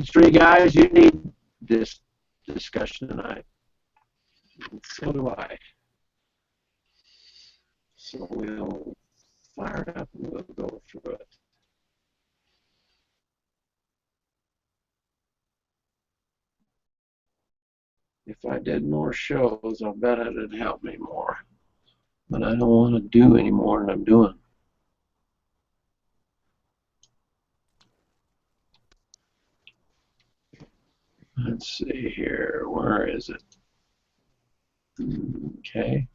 three guys, you need this discussion tonight. So do I. So we'll fire it up and we'll go through it. If I did more shows, I bet it'd help me more. But I don't want to do any more than I'm doing. Let's see here. Where is it? Okay.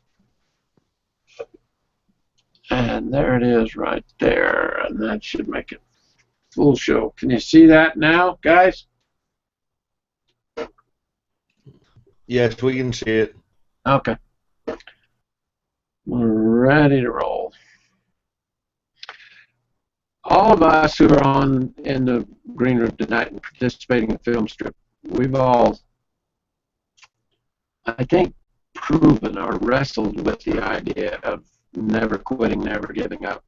And there it is right there. And that should make it full show. Can you see that now, guys? Yes, we can see it. Okay. We're ready to roll. All of us who are on in the green room tonight and participating in the film strip, we've all, I think, proven or wrestled with the idea of never quitting, never giving up.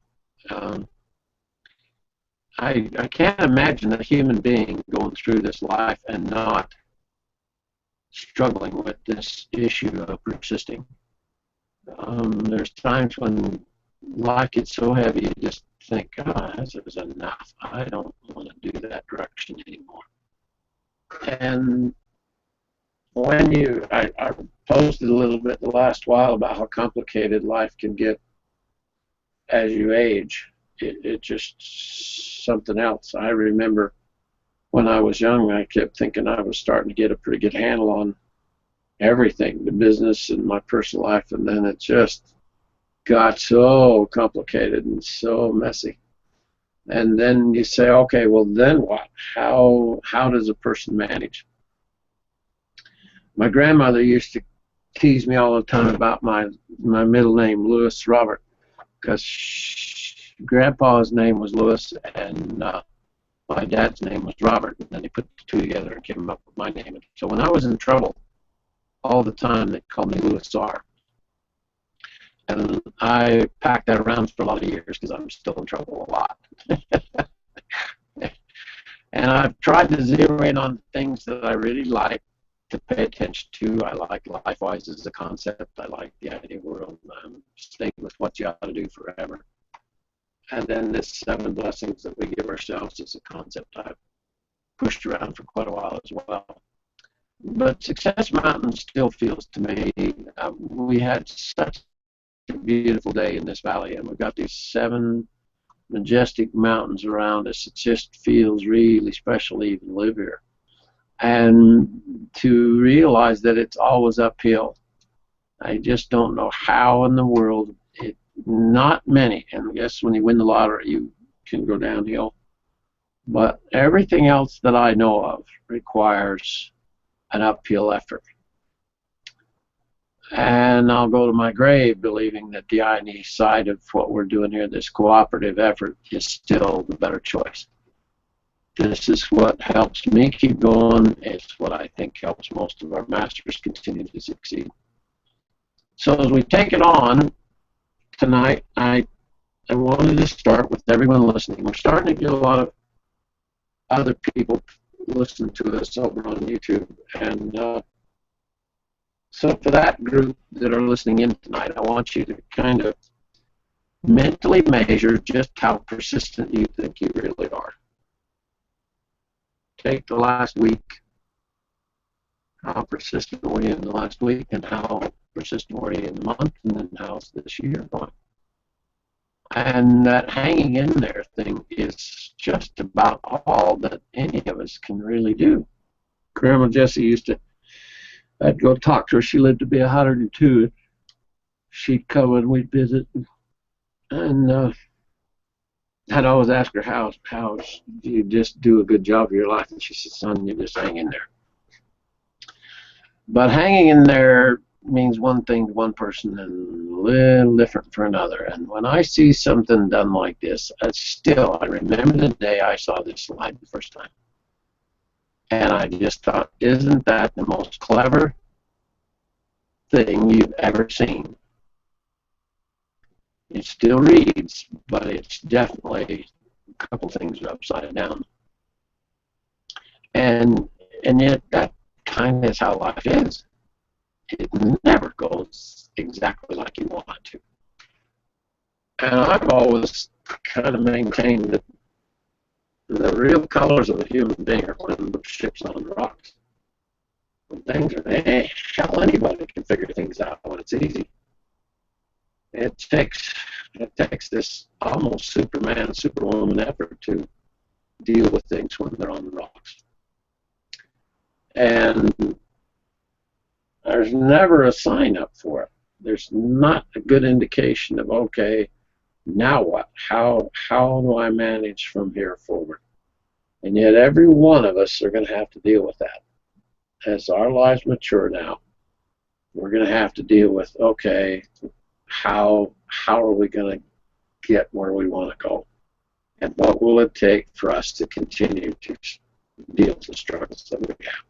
I can't imagine a human being going through this life and not struggling with this issue of persisting. There's times when life gets so heavy you just think, oh, this is enough. I don't want to do that direction anymore. And when I posted a little bit the last while about how complicated life can get as you age. It just something else. I remember when I was young, I kept thinking I was starting to get a pretty good handle on everything, the business and my personal life, and then it just got so complicated and so messy. And then you say, okay, well then what? How does a person manage? My grandmother used to tease me all the time about my middle name, Lewis Robert, because Grandpa's name was Lewis and my dad's name was Robert, and then they put the two together and came up with my name. So when I was in trouble, all the time they called me Lewis R. And I packed that around for a lot of years because I'm still in trouble a lot. And I've tried to zero in on things that I really like to pay attention to. I like LifeWise as a concept. I like the idea world. Stay with what you ought to do forever. And then this 7 blessings that we give ourselves is a concept I've pushed around for quite a while as well. But Success Mountain still feels to me, we had such a beautiful day in this valley, and we've got these 7 majestic mountains around us. It just feels really special to even live here. And to realize that it's always uphill. I just don't know how in the world, not many, and I guess when you win the lottery you can go downhill, but everything else that I know of requires an uphill effort. And I'll go to my grave believing that the I&E side of what we're doing here, this cooperative effort, is still the better choice. This is what helps me keep going. It's what I think helps most of our masters continue to succeed. So as we take it on tonight, I wanted to start with everyone listening. We're starting to get a lot of other people listen to us over on YouTube, and so for that group that are listening in tonight, I want you to kind of mentally measure just how persistent you think you really are. Take the last week, how persistent were you in the last week, and how persistent were you in the month, and then how's this year going? And that hanging in there thing is just about all that any of us can really do. Grandma Jessie used to, I'd go talk to her. She lived to be 102. She'd come and we'd visit, and I'd always ask her, how do you just do a good job of your life? And she said, son, you just hang in there. But hanging in there means one thing to one person and a little different for another. And when I see something done like this, I remember the day I saw this slide the first time. And I just thought, isn't that the most clever thing you've ever seen? It still reads, but it's definitely a couple things upside down. And yet that kind of is how life is. It never goes exactly like you want it to. And I've always kind of maintained that the real colors of a human being are when the ship's on the rocks. When things are, hey, hell, anybody can figure things out when it's easy. It takes this almost Superman, Superwoman effort to deal with things when they're on the rocks. And there's never a sign up for it. There's not a good indication of, okay, now what? How do I manage from here forward? And yet every one of us are going to have to deal with that. As our lives mature now, we're going to have to deal with, okay, how are we going to get where we want to go? And what will it take for us to continue to deal with the struggles that we have?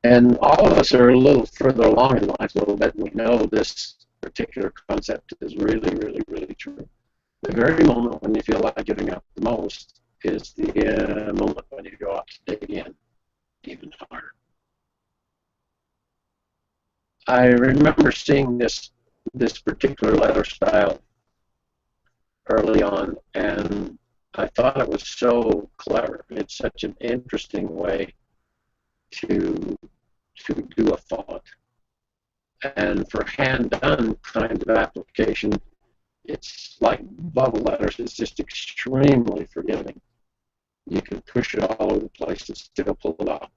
And all of us are a little further along in life a little bit. We know this particular concept is really, really, really true. The very moment when you feel like giving up the most is the moment when you go out to dig in even harder. I remember seeing this particular letter style early on, and I thought it was so clever. It's such an interesting way to do a thought. And for hand-done kind of application, it's like bubble letters. It's just extremely forgiving. You can push it all over the place and still pull it off.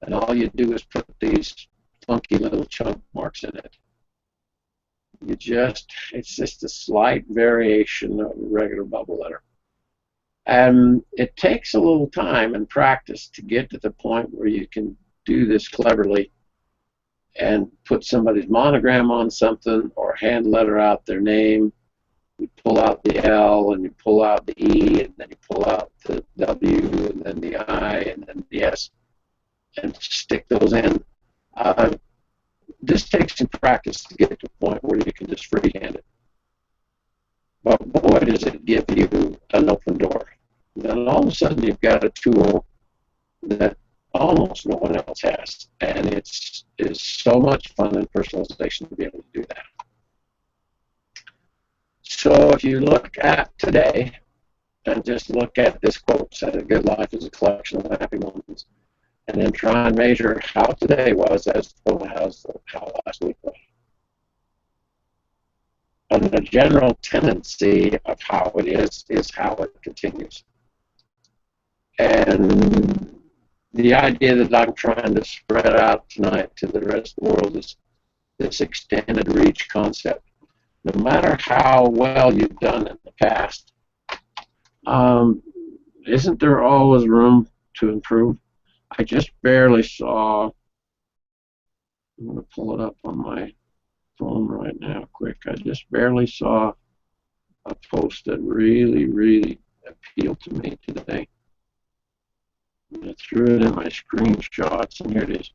And all you do is put these funky little chunk marks in it. It's just a slight variation of a regular bubble letter. And it takes a little time and practice to get to the point where you can do this cleverly and put somebody's monogram on something or hand letter out their name. You pull out the L and you pull out the E and then you pull out the W and then the I and then the S and stick those in. This takes some practice to get to a point where you can just freehand it. But boy, does it give you an open door. Then all of a sudden you've got a tool that almost no one else has. And it's so much fun in personalization to be able to do that. So if you look at today and just look at this quote, said a good life is a collection of happy moments, and then try and measure how today was as how last week was. And the general tendency of how it is how it continues. And the idea that I'm trying to spread out tonight to the rest of the world is this extended reach concept. No matter how well you've done in the past, isn't there always room to improve? I just barely saw, I'm going to pull it up on my phone right now quick. I just barely saw a post that really, really appealed to me today. I threw it in my screenshots, and here it is.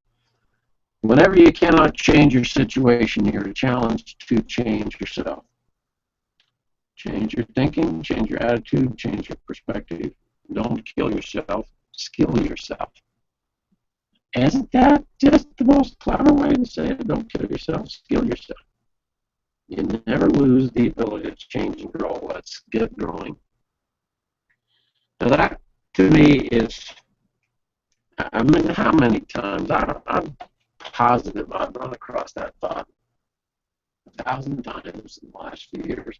Whenever you cannot change your situation, you're challenged to change yourself. Change your thinking, change your attitude, change your perspective. Don't kill yourself, skill yourself. Isn't that just the most clever way to say it? Don't kill yourself, skill yourself. You never lose the ability to change and grow. Let's get growing. Now that, to me, is, I mean, how many times, I'm positive I've run across that thought 1,000 times in the last few years.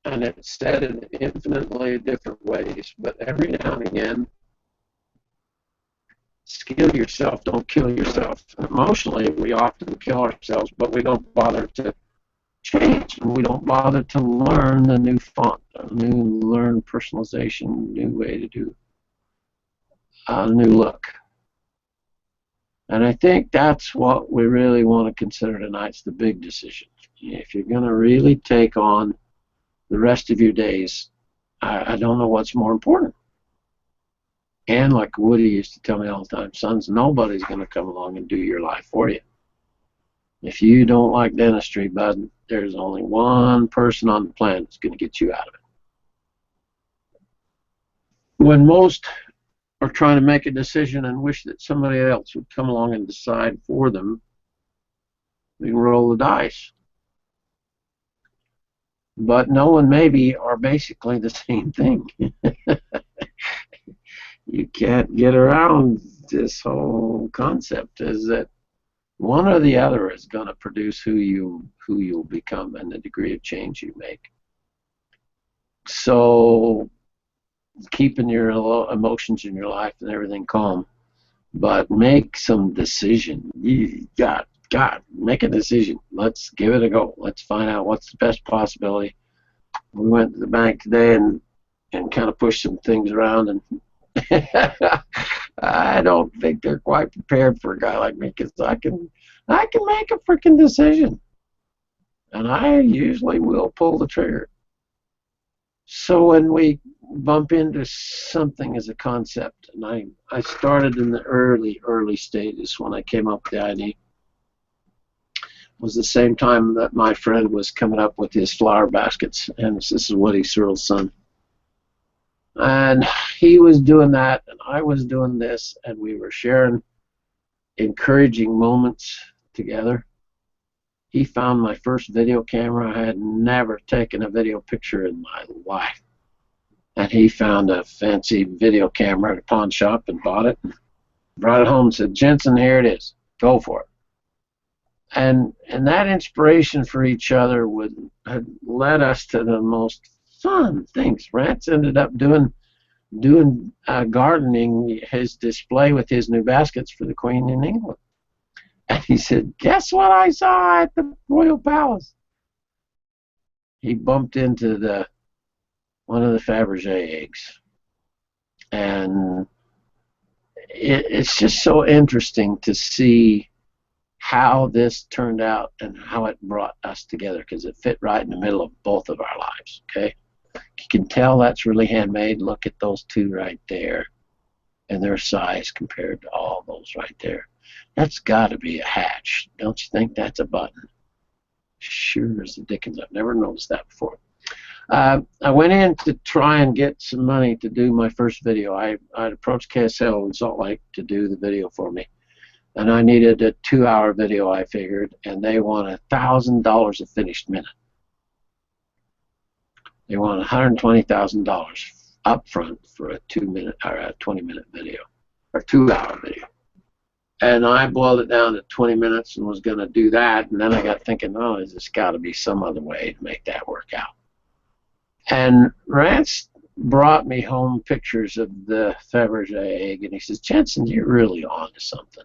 And it's said in infinitely different ways, but every now and again, skill yourself, don't kill yourself. Emotionally, we often kill ourselves, but we don't bother to change. We don't bother to learn the new font, learn personalization, new way to do a new look. And I think that's what we really want to consider tonight. It's the big decision. If you're going to really take on the rest of your days, I don't know what's more important. And like Woody used to tell me all the time, sons, nobody's going to come along and do your life for you. If you don't like dentistry, bud, there's only one person on the planet that's going to get you out of it. When most or trying to make a decision and wish that somebody else would come along and decide for them. We can roll the dice. But no and maybe are basically the same thing. You can't get around this whole concept, is that one or the other is going to produce who you'll become and the degree of change you make. So keeping your emotions in your life and everything calm, but make some decision. You got make a decision. Let's give it a go. Let's find out what's the best possibility. We went to the bank today and kind of pushed some things around, and I don't think they're quite prepared for a guy like me, because I can make a freaking decision, and I usually will pull the trigger. So when we bump into something as a concept, and I started in the early stages when I came up with the idea. It was the same time that my friend was coming up with his flower baskets, and this is Woody Searle's son. And he was doing that, and I was doing this, and we were sharing encouraging moments together. He found my first video camera. I had never taken a video picture in my life. And he found a fancy video camera at a pawn shop and bought it, and brought it home and said, "Jensen, here it is. Go for it." And that inspiration for each other had led us to the most fun things. Rance ended up doing gardening, his display with his new baskets for the Queen in England. And he said, "Guess what I saw at the Royal Palace?" He bumped into one of the Fabergé eggs. And it's just so interesting to see how this turned out and how it brought us together, because it fit right in the middle of both of our lives. Okay, you can tell that's really handmade. Look at those two right there and their size compared to all those right there. That's got to be a hatch. Don't you think that's a button? Sure as the dickens. I've never noticed that before. I went in to try and get some money to do my first video. I'd approached KSL in Salt Lake to do the video for me. And I needed a 2-hour video, I figured, and they want $1,000 a finished minute. They want $120,000 up front for a 2-minute or a 20-minute video, or 2-hour video. And I boiled it down to 20 minutes and was going to do that. And then I got thinking, oh, there's got to be some other way to make that work out. And Rance brought me home pictures of the Fabergé egg, and he says, "Jensen, you're really on to something.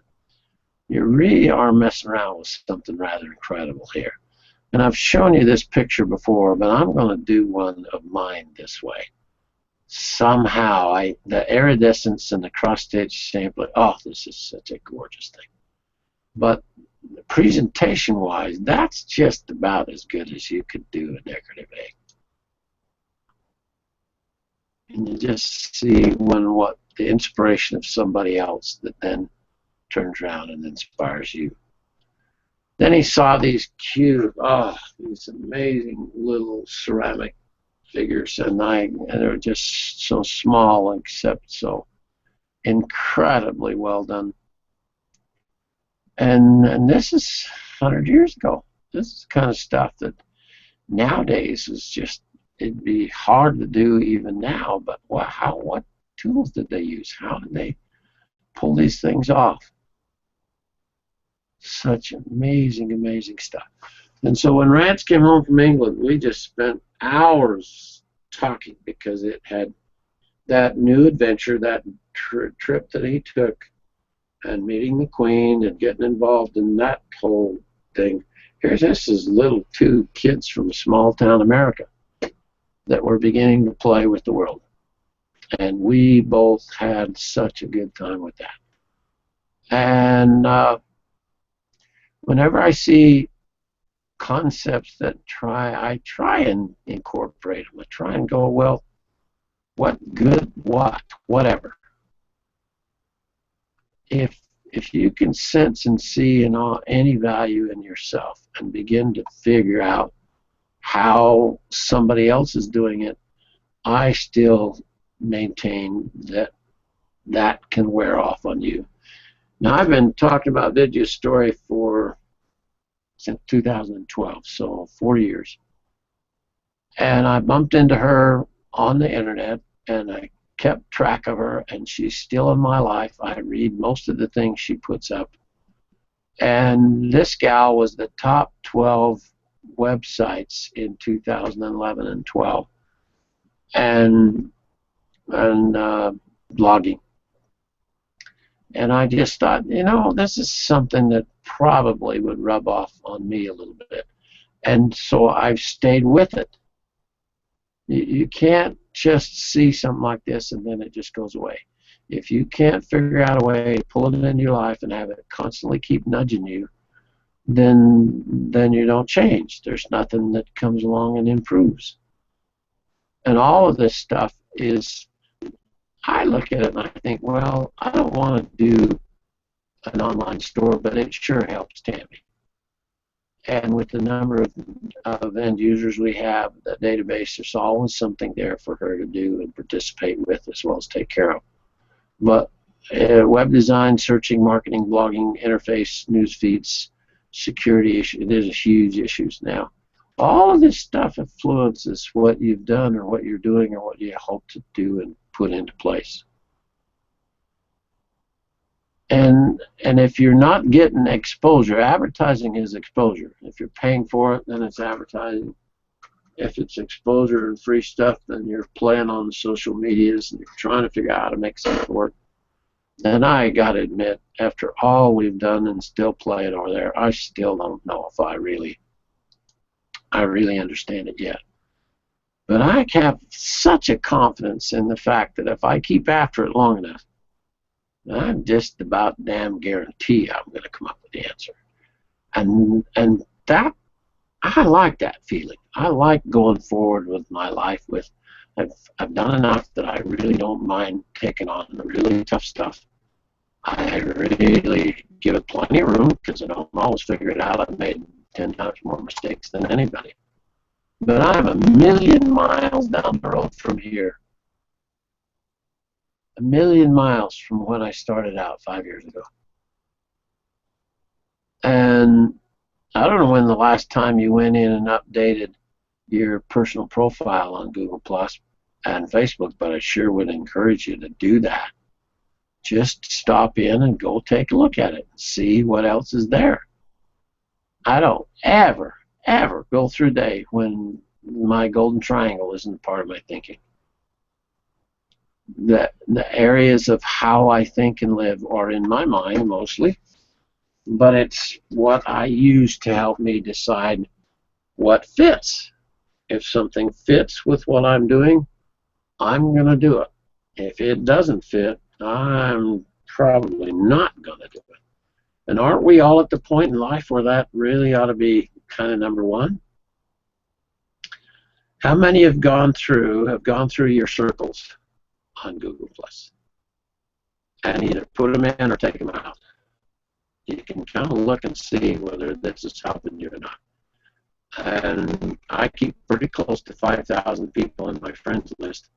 You really are messing around with something rather incredible here. And I've shown you this picture before, but I'm going to do one of mine this way. Somehow, the iridescence and the cross-stitch sampling, oh, this is such a gorgeous thing. But presentation-wise, that's just about as good as you could do a decorative egg." And you just see what the inspiration of somebody else that then turns around and inspires you. Then he saw these cute, these amazing little ceramic figures, and they were just so small except so incredibly well done. And this is 100 years ago. This is the kind of stuff that nowadays is just, it'd be hard to do even now. But what tools did they use? How did they pull these things off? Such amazing, amazing stuff. And so when Rance came home from England, we just spent hours talking, because it had that new adventure, that trip that he took, and meeting the Queen and getting involved in that whole thing. This is little two kids from small town America that were beginning to play with the world. And we both had such a good time with that. And whenever I see concepts that I try and incorporate them. I try and go, well, what good, whatever. If you can sense and see any value in yourself and begin to figure out how somebody else is doing it, I still maintain that that can wear off on you. Now, I've been talking about Vidya's story since 2012, so 4 years. And I bumped into her on the internet, and I kept track of her, and she's still in my life. I read most of the things she puts up. And this gal was the top 12 websites in 2011 and 12, and blogging. And I just thought, this is something that probably would rub off on me a little bit. And so I've stayed with it. You can't just see something like this and then it just goes away. If you can't figure out a way to pull it into your life and have it constantly keep nudging you, then you don't change. There's nothing that comes along and improves. And all of this stuff is, I look at it and I think, well, I don't want to do an online store, but it sure helps Tammy. And with the number of end users we have, the database, there's always something there for her to do and participate with as well as take care of. But web design, searching, marketing, blogging, interface, news feeds, security issues, there's huge issues now. All of this stuff influences what you've done or what you're doing or what you hope to do and put into place. And if you're not getting exposure, advertising is exposure. If you're paying for it, then it's advertising. If it's exposure and free stuff, then you're playing on the social medias and you're trying to figure out how to make something work. And I got to admit, after all we've done and still play it over there, I still don't know if I really understand it yet. But I have such a confidence in the fact that if I keep after it long enough, I'm just about damn guarantee I'm going to come up with the answer. And that, I like that feeling. I like going forward with my life with, I've done enough that I really don't mind taking on the really tough stuff. I really give it plenty of room because I don't always figure it out. I've made 10 times more mistakes than anybody. But I'm a million miles down the road from here. A million miles from when I started out 5 years ago. And I don't know when the last time you went in and updated your personal profile on Google Plus and Facebook, but I sure would encourage you to do that. Just stop in and go take a look at it and see what else is there. I don't ever go through a day when my golden triangle isn't part of my thinking. The areas of how I think and live are in my mind mostly, but it's what I use to help me decide what fits. If something fits with what I'm doing, I'm going to do it. If it doesn't fit, I'm probably not going to do it. And aren't we all at the point in life where that really ought to be kind of number one? How many have gone through your circles on Google Plus and either put them in or take them out? You can kind of look and see whether this is helping you or not. And I keep pretty close to 5,000 people in my friends list,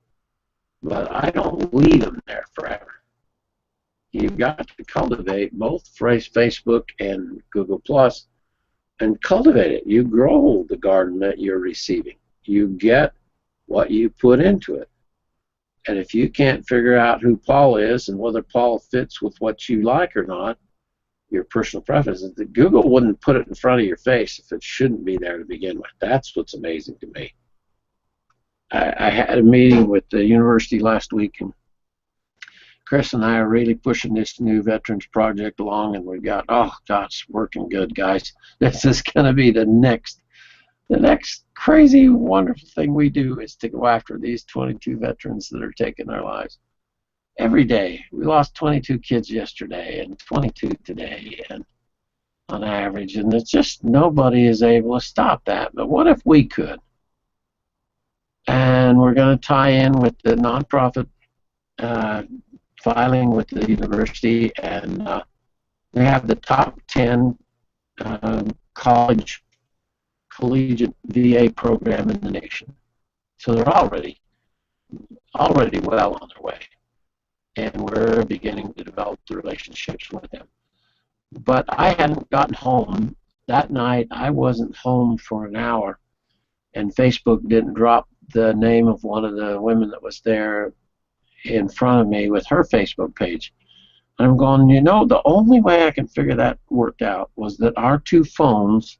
but I don't leave them there forever. You've got to cultivate both Facebook and Google Plus and cultivate it. You grow the garden that you're receiving. You get what you put into it. And if you can't figure out who Paul is and whether Paul fits with what you like or not, your personal preferences, Google wouldn't put it in front of your face if it shouldn't be there to begin with. That's what's amazing to me. I had a meeting with the university last week, and Chris and I are really pushing this new veterans project along, and we've got, oh God, it's working good, guys. This is going to be the next crazy, wonderful thing we do is to go after these 22 veterans that are taking their lives. Every day. We lost 22 kids yesterday and 22 today, and on average, and it's just nobody is able to stop that. But what if we could? And we're going to tie in with the nonprofit filing with the university, and we have the top 10 collegiate VA program in the nation. So they're already well on their way. And we're beginning to develop the relationships with him. But I hadn't gotten home. That night, I wasn't home for an hour, and Facebook didn't drop the name of one of the women that was there in front of me with her Facebook page. And I'm going, the only way I can figure that worked out was that our two phones,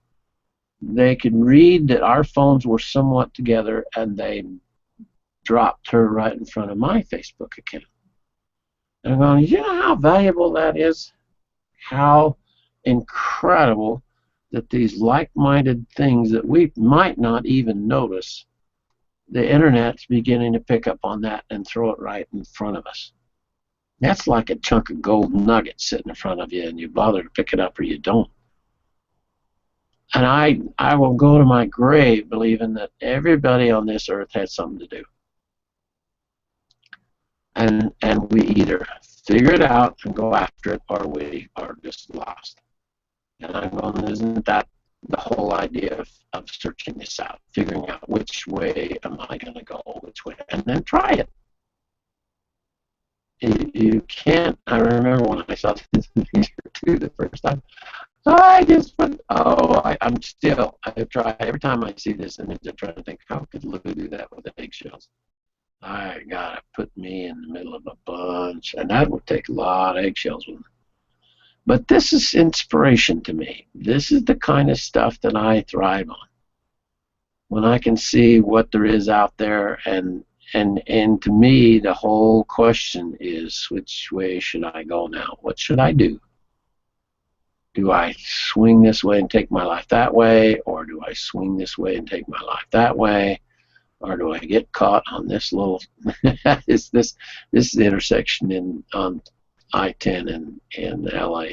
they could read that our phones were somewhat together, and they dropped her right in front of my Facebook account. And I'm going, you know how valuable that is? How incredible that these like-minded things that we might not even notice, the internet's beginning to pick up on that and throw it right in front of us. That's like a chunk of gold nugget sitting in front of you, and you bother to pick it up or you don't. And I will go to my grave believing that everybody on this earth has something to do. And we either figure it out and go after it, or we are just lost. And I'm going, isn't that the whole idea of searching this out, figuring out which way am I going to go, which way, and then try it. You can't. I remember when I saw this picture too the first time. I try every time I see this image. I try to think, how could Lou do that with eggshells? I gotta put me in the middle of a bunch, and that would take a lot of eggshells with me. But this is inspiration to me. This is the kind of stuff that I thrive on. When I can see what there is out there, and to me, the whole question is, which way should I go now? What should I do? Do I swing this way and take my life that way, or do I swing this way and take my life that way, or do I get caught on this little this intersection on I-10 in LA?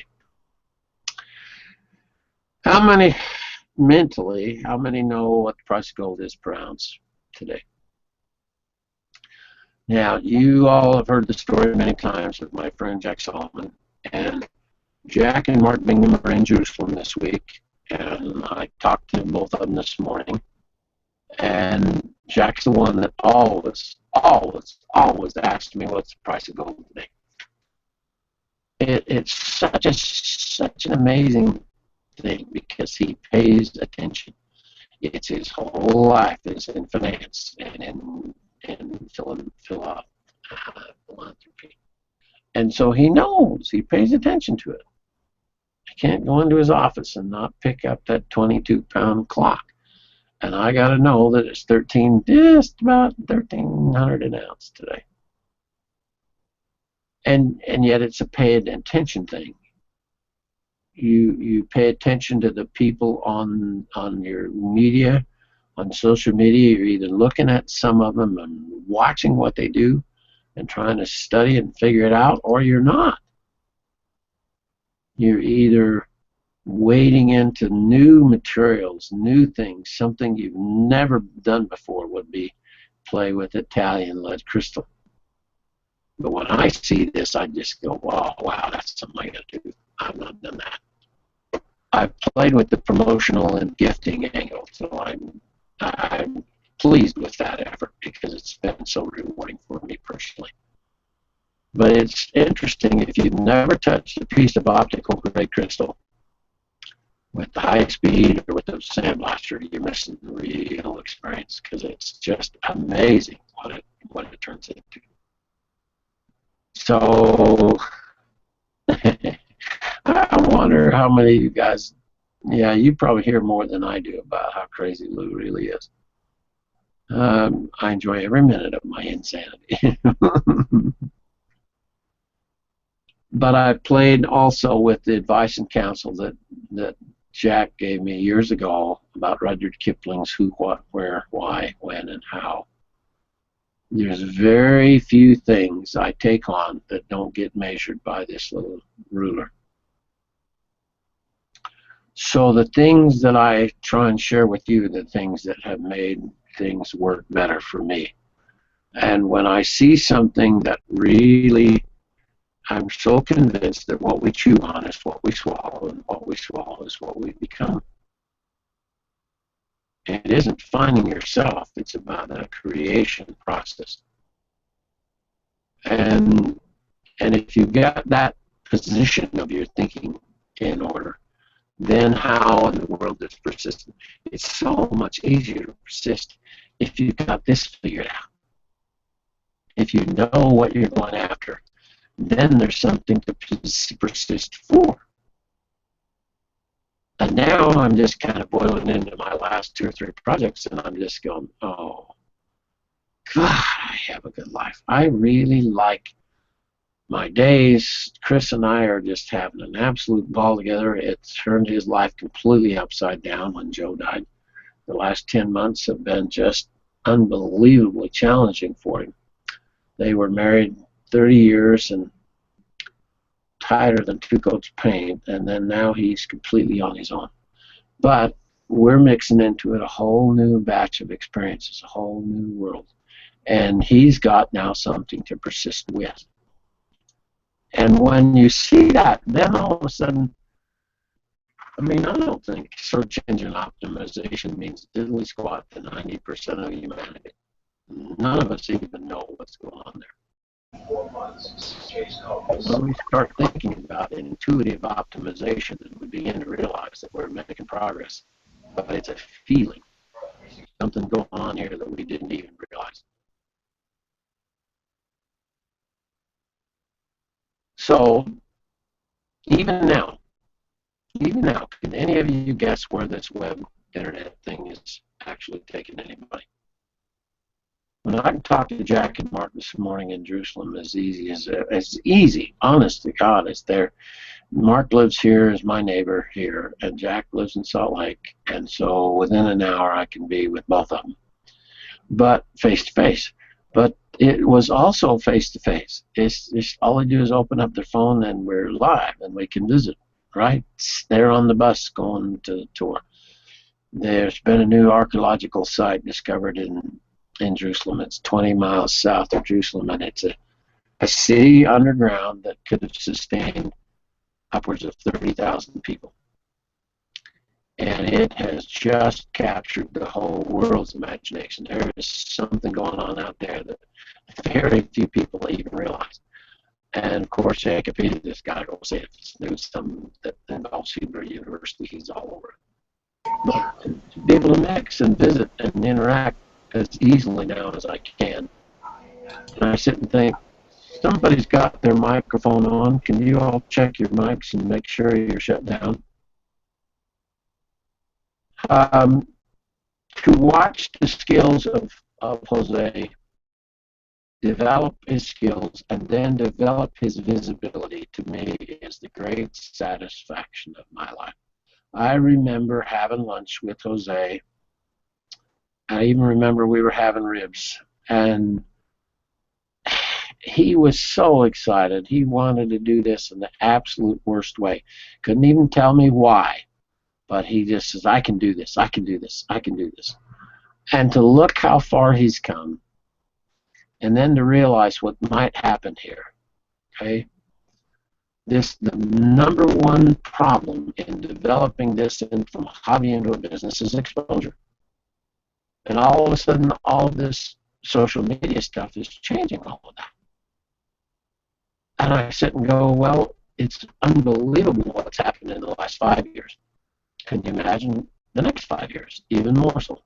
How many know what the price of gold is per ounce today? Now, you all have heard the story many times with my friend Jack Solomon, and Jack and Mark Bingham are in Jerusalem this week, and I talked to both of them this morning. And Jack's the one that always asks me what's the price of gold today. It's such an amazing thing because he pays attention. It's his whole life is in finance and in philanthropy. And so he knows, he pays attention to it. I can't go into his office and not pick up that 22-pound clock. And I got to know that it's just about 1,300 an ounce today. And yet it's a paid attention thing. You pay attention to the people on your media, on social media. You're either looking at some of them and watching what they do and trying to study and figure it out, or you're not. You're either wading into new materials, new things. Something you've never done before would be play with Italian lead crystal. But when I see this, I just go, wow, that's something I got to do. I've not done that. I've played with the promotional and gifting angle, so I'm pleased with that effort because it's been so rewarding for me personally. But it's interesting, if you've never touched a piece of optical grade crystal with the high speed or with the sandblaster, you're missing the real experience because it's just amazing what it turns into. So I wonder how many of you guys, you probably hear more than I do about how crazy Lou really is. I enjoy every minute of my insanity. But I played also with the advice and counsel that Jack gave me years ago about Rudyard Kipling's Who, What, Where, Why, When, and How. There's very few things I take on that don't get measured by this little ruler. So the things that I try and share with you are the things that have made things work better for me. And when I see something that really, I'm so convinced that what we chew on is what we swallow, and what we swallow is what we become. It isn't finding yourself, it's about a creation process. And And if you've got that position of your thinking in order, then how in the world is persistent? It's so much easier to persist if you've got this figured out. If you know what you're going after, then there's something to persist for. And now I'm just kind of boiling into my last 2 or 3 projects, and I'm just going, oh, God, I have a good life. I really like my days. Chris and I are just having an absolute ball together. It turned his life completely upside down when Joe died. The last 10 months have been just unbelievably challenging for him. They were married 30 years and tighter than 2 coats of paint, and then now he's completely on his own. But we're mixing into it a whole new batch of experiences, a whole new world. And he's got now something to persist with. And when you see that, then all of a sudden, I mean, I don't think search engine optimization means diddly squat to 90% of humanity. None of us even know what's going on there. When we start thinking about intuitive optimization, and we begin to realize that we're making progress, but it's a feeling, something going on here that we didn't even realize. So even now, can any of you guess where this web internet thing is actually taking anybody? When I talked to Jack and Mark this morning in Jerusalem, as easy, honest to God, as there. Mark lives here, is my neighbor here, and Jack lives in Salt Lake, and so within an hour I can be with both of them, but face to face. But it was also face to face. It's all they do is open up their phone, and we're live, and we can visit. Right? They're on the bus going to the tour. There's been a new archaeological site discovered in Jerusalem. It's 20 miles south of Jerusalem, and it's a city underground that could have sustained upwards of 30,000 people. And it has just captured the whole world's imagination. There is something going on out there that very few people even realize. And of course, Jacob, he just got to go see it. It's news something that involves Hebrew University. He's all over it. But to be able to mix and visit and interact as easily now as I can, and I sit and think, somebody's got their microphone on. Can you all check your mics and make sure you're shut down? To watch the skills of Jose develop his skills and then develop his visibility, to me, is the great satisfaction of my life. I remember having lunch with Jose. I even remember we were having ribs, and he was so excited. He wanted to do this in the absolute worst way. Couldn't even tell me why, but he just says, I can do this, I can do this, I can do this. And to look how far he's come, and then to realize what might happen here, okay? The number one problem in developing this from a hobby into a business is exposure. And all of a sudden, all of this social media stuff is changing all of that. And I sit and go, well, it's unbelievable what's happened in the last 5 years. Can you imagine the next 5 years? Even more so.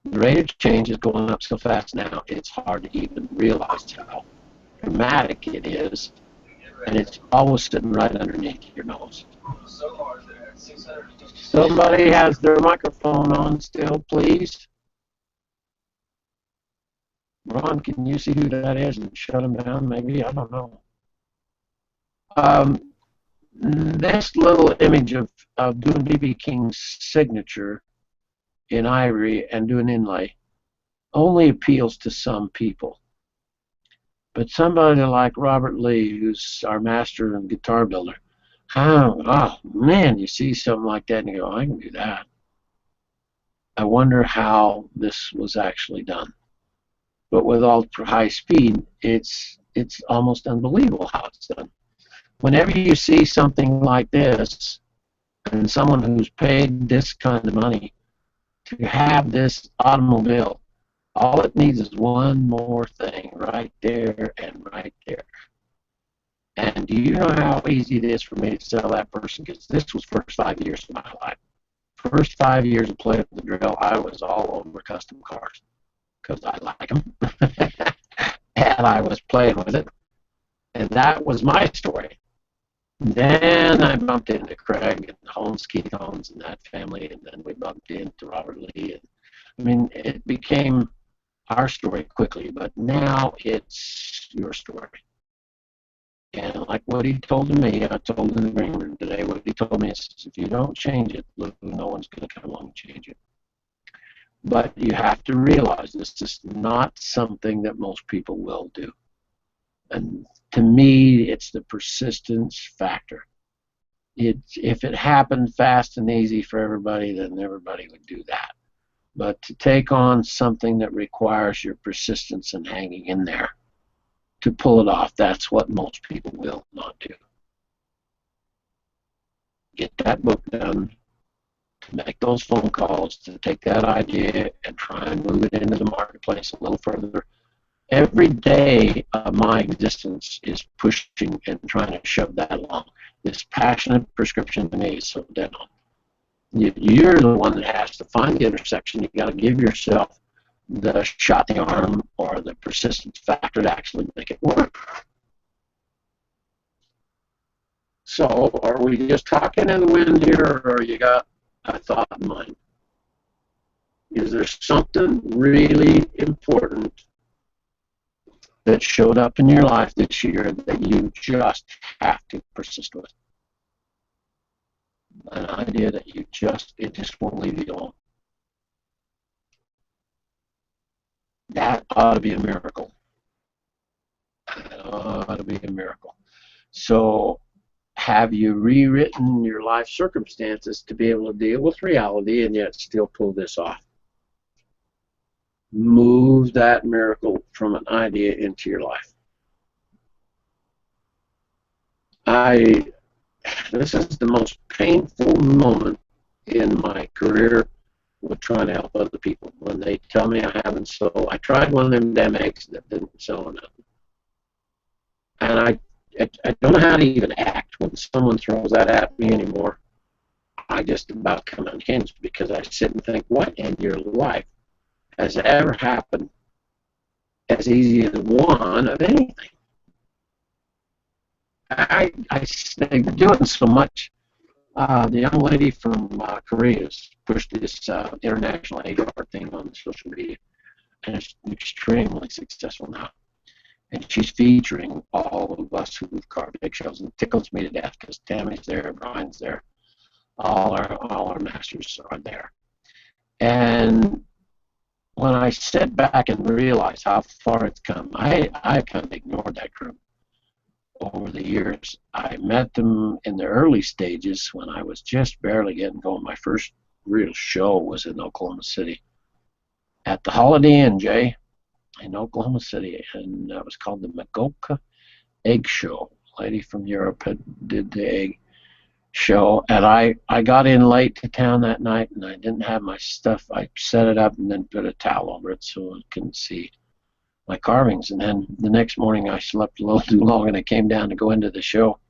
The rate of change is going up so fast now, it's hard to even realize how dramatic it is, and it's always sitting right underneath your nose. Somebody has their microphone on still, please. Ron, can you see who that is and shut him down? Maybe, I don't know. This little image of doing B.B. King's signature in ivory and doing inlay only appeals to some people. But somebody like Robert Lee, who's our master and guitar builder, oh man, you see something like that and you go, I can do that. I wonder how this was actually done. But with ultra high speed, it's almost unbelievable how it's done. Whenever you see something like this, and someone who's paid this kind of money to have this automobile All it needs is one more thing right there and right there. And do you know how easy it is for me to sell that person? Because this was first 5 years of my life. First 5 years of playing the drill, I was all over custom cars because I like them. And I was playing with it. And that was my story. Then I bumped into Craig and Holmes, Keith Holmes, and that family, and then we bumped into Robert Lee. And, I mean, it became our story quickly, but now it's your story. And like what he told me, I told him in the green room today, what he told me is if you don't change it, look, no one's going to come along and change it. But you have to realize this is not something that most people will do. And to me, it's the persistence factor. If it happened fast and easy for everybody, then everybody would do that. But to take on something that requires your persistence and hanging in there to pull it off, that's what most people will not do. Get that book done, to make those phone calls, to take that idea and try and move it into the marketplace a little further. Every day of my existence is pushing and trying to shove that along. This passionate prescription to me is so dead on. You're the one that has to find the intersection. You got to give yourself the shot in the arm or the persistence factor to actually make it work. So, are we just talking in the wind here, or you got a thought in mind? Is there something really important that showed up in your life this year that you just have to persist with? An idea that it just won't leave you alone. That ought to be a miracle. That ought to be a miracle. So, have you rewritten your life circumstances to be able to deal with reality and yet still pull this off? Move that miracle from an idea into your life. This is the most painful moment in my career with trying to help other people. When they tell me I haven't sold, I tried one of them damn eggs that didn't sell nothing. And I don't know how to even act when someone throws that at me anymore. I just about come unhinged because I sit and think, what in your life has ever happened as easy as one of anything? They're doing so much. The young lady from Korea has pushed this international HR thing on social media, and it's extremely successful now. And she's featuring all of us who've carved eggshells, and it tickles me to death because Tammy's there, Brian's there, all our masters are there. And when I sit back and realize how far it's come, I kind of ignored that group over the years. I met them in the early stages when I was just barely getting going. My first real show was in Oklahoma City at the Holiday Inn, Jay, in Oklahoma City, and that was called the Magoka Egg Show. A lady from Europe did the egg show, and I got in late to town that night, and I didn't have my stuff. I set it up and then put a towel over it so I couldn't see my carvings. And then the next morning I slept a little too long, and I came down to go into the show,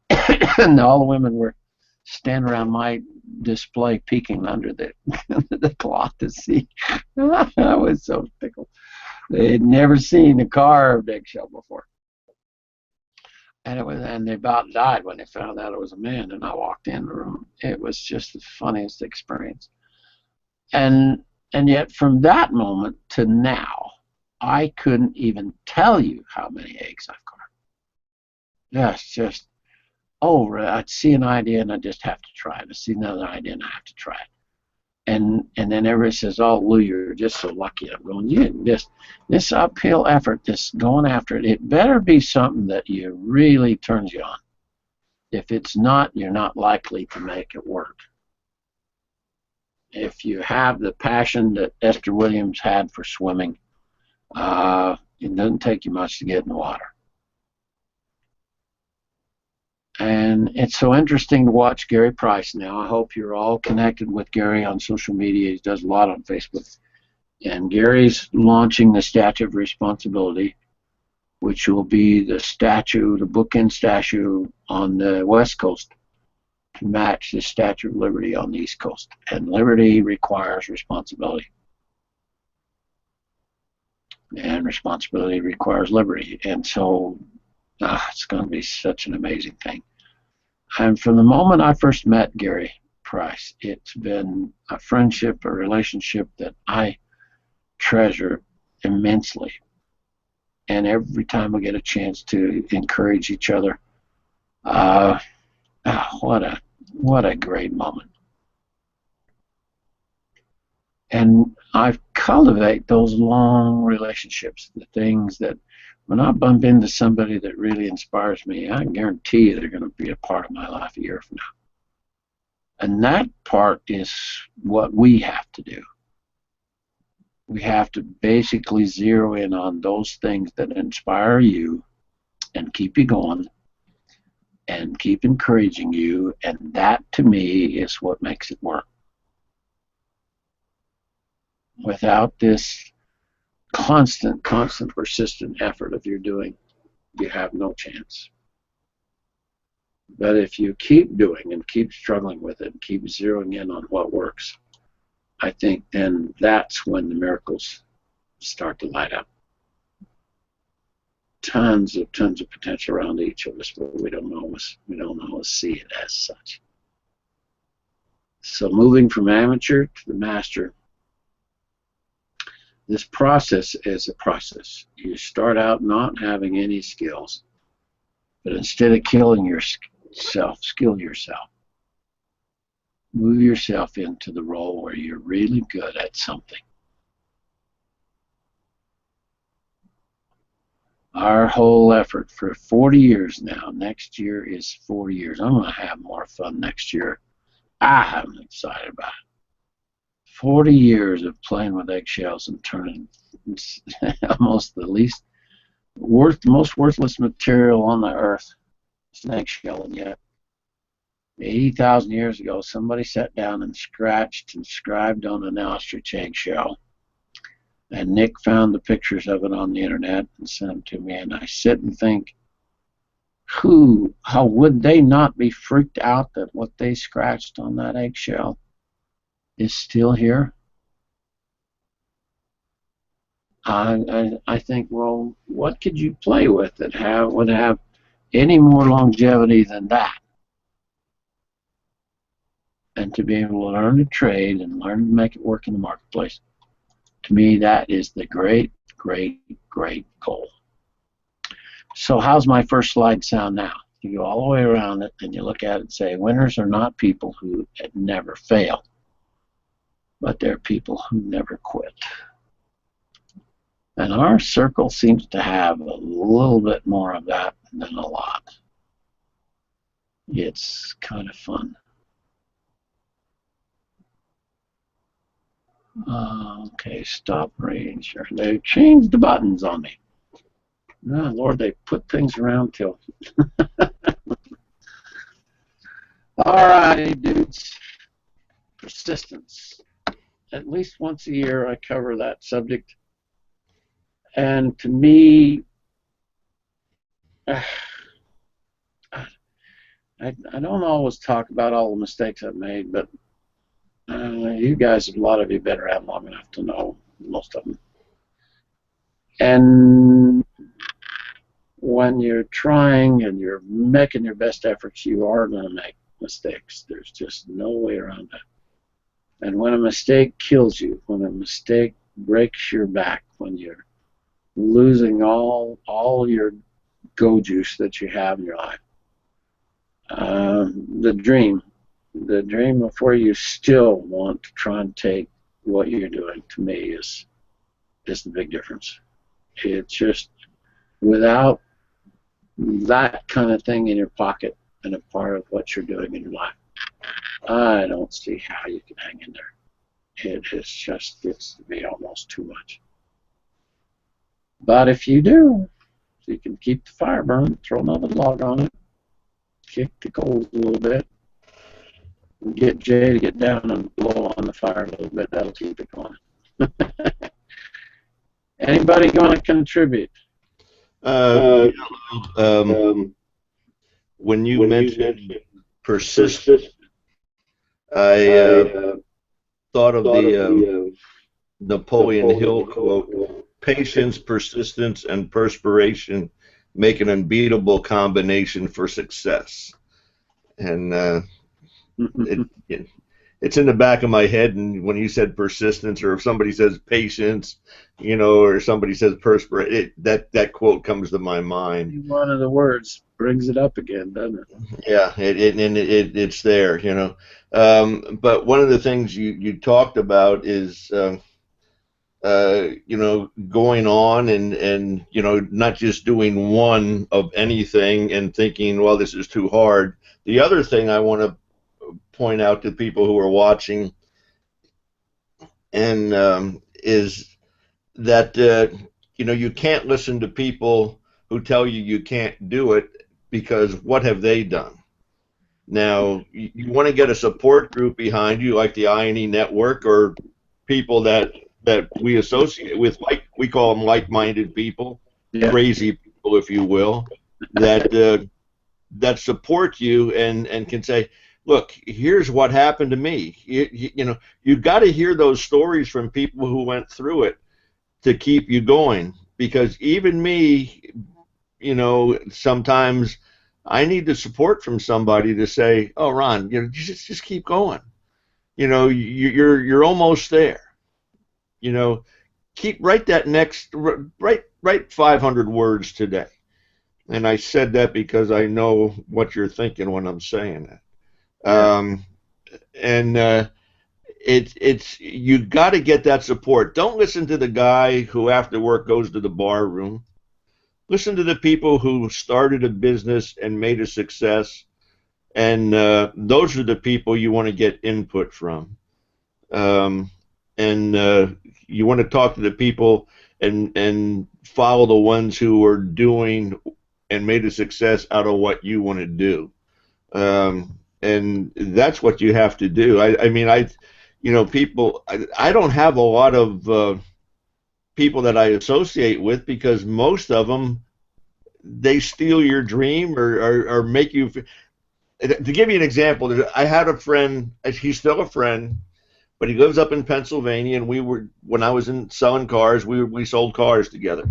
and all the women were standing around my display peeking under the cloth to see. I was so tickled. They had never seen a carved eggshell before. And they about died when they found out it was a man, and I walked in the room. It was just the funniest experience. And yet from that moment to now, I couldn't even tell you how many eggs I've carved. Just I'd see an idea and I just have to try it. I see another idea and I have to try it. And then everybody says, "Oh, Lou, you're just so lucky." I'm going, yeah, this uphill effort, this going after it, it better be something that you really turns you on. If it's not, you're not likely to make it work. If you have the passion that Esther Williams had for swimming, it doesn't take you much to get in the water. And it's so interesting to watch Gary Price now. I hope you're all connected with Gary on social media. He does a lot on Facebook. And Gary's launching the Statue of Responsibility, which will be the bookend statue on the West Coast to match the Statue of Liberty on the East Coast. And liberty requires responsibility. And responsibility requires liberty. And so it's going to be such an amazing thing. And from the moment I first met Gary Price, it's been a friendship, a relationship that I treasure immensely. And every time we get a chance to encourage each other, what a great moment. And I cultivate those long relationships, the things that when I bump into somebody that really inspires me, I guarantee you they're going to be a part of my life a year from now. And that part is what we have to do. We have to basically zero in on those things that inspire you and keep you going and keep encouraging you. And that, to me, is what makes it work. Without this constant, persistent effort of your doing, you have no chance. But if you keep doing and keep struggling with it, and keep zeroing in on what works, I think then that's when the miracles start to light up. Tons of potential around each of us, but we don't always see it as such. So moving from amateur to the master, this process is a process. You start out not having any skills, but instead of killing yourself, skill yourself. Move yourself into the role where you're really good at something. Our whole effort for 40 years now, next year is 40 years. I'm going to have more fun next year. I'm excited about it. 40 years of playing with eggshells and turning almost the most worthless material on the earth. It's an eggshell, and yet 80,000 years ago, somebody sat down and scratched and scribed on an ostrich eggshell. And Nick found the pictures of it on the internet and sent them to me. And I sit and think, how would they not be freaked out that what they scratched on that eggshell is still here? I think, well, what could you play with that would have any more longevity than that? And to be able to learn to trade and learn to make it work in the marketplace, to me, that is the great, great, great goal. So how's my first slide sound now? You go all the way around it, and you look at it and say, winners are not people who never fail, but they're people who never quit. And our circle seems to have a little bit more of that than a lot. It's kind of fun. Okay, stop range. They changed the buttons on me. Oh, Lord, they put things around till. All right, dudes. Persistence. At least once a year I cover that subject. And to me, I don't always talk about all the mistakes I've made, but you guys, a lot of you, been around long enough to know most of them. And when you're trying and you're making your best efforts, you are going to make mistakes. There's just no way around that. And when a mistake kills you, when a mistake breaks your back, when you're losing all your go juice that you have in your life, the dream of where you still want to try and take what you're doing, to me, is the big difference. It's just, without that kind of thing in your pocket and a part of what you're doing in your life, I don't see how you can hang in there. It just gets to be almost too much. But if you do, you can keep the fire burning, throw another log on it, kick the coals a little bit, and get Jay to get down and blow on the fire a little bit. That'll keep it going. Anybody going to contribute? Uh, Uh, um, um, when you when you mentioned mentioned persist, persist, I I thought of thought the of the Napoleon Napoleon Hill Hill quote: quote. "Patience, persistence, and perspiration make an unbeatable combination for success." And it it's in the back of my head. And when you said persistence, or if somebody says patience, or somebody says perspiration, that quote comes to my mind. One of the words brings it up again, doesn't it? Yeah, it's there. But one of the things you talked about is going on and not just doing one of anything and thinking, well, this is too hard. The other thing I want to point out to people who are watching and is that you can't listen to people who tell you you can't do it, because what have they done? Now, you want to get a support group behind you, like the INE network, or people that we associate with, like we call them like-minded people, Yeah. crazy people, if you will, that support you and can say, look, here's what happened to me. You've got to hear those stories from people who went through it to keep you going. Because even me, sometimes I need the support from somebody to say, "Oh, Ron, just keep going. You're almost there. You know, write that next write 500 words today." And I said that because I know what you're thinking when I'm saying it. Yeah. And it's you got to get that support. Don't listen to the guy who after work goes to the bar room. Listen to the people who started a business and made a success, and those are the people you want to get input from. Um, and you want to talk to the people and follow the ones who are doing and made a success out of what you want to do. And that's what you have to do. I mean, people. I don't have a lot of people that I associate with, because most of them, they steal your dream or make you. To give you an example, I had a friend. He's still a friend, but he lives up in Pennsylvania, and when I was in selling cars, we sold cars together.